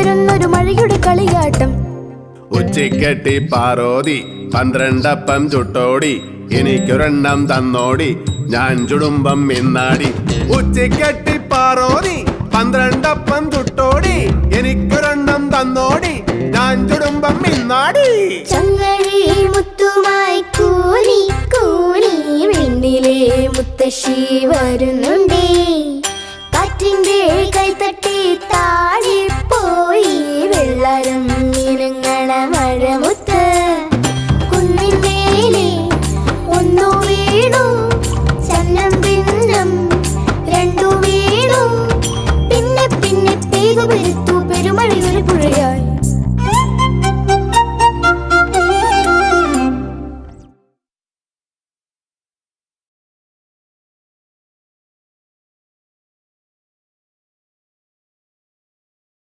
വരുന്നൊരു മഴയുടെ കളിയാട്ടം. ഉച്ചിക്കെട്ടി പാറോതി 12 അപ്പം ചുട്ടോടി, എനിക്കൊരെണ്ണം തന്നോടി, ഞാൻ ചുടുമ്പം മിന്നാടി. ഉച്ചിക്കെട്ടി പാറോതി 12 അപ്പം ചുട്ടോടി, എനിക്കൊരെണ്ണം തന്നോടി, ഞാൻ ചുടുമ്പം മിന്നാടി. ചങ്ങഴി മുത്തുമായി കൂനി കൂനി വെണ്ണിലെ മുത്തശ്ശി വരുന്നുണ്ടേ. കാറ്റിന്റെ കൈത്തട്ടി താഴെ പോയി വെള്ളരം ഇനങ്ങണ മഴമുത്ത്. കുന്നിന്മേലെ ഒന്നു വീണു, ചന്നം ഭിന്നം രണ്ടു വീണു, പിന്നെ പിന്നെ പേകുപെരുത്തു പെരുമഴയൊരു പുഴയായി.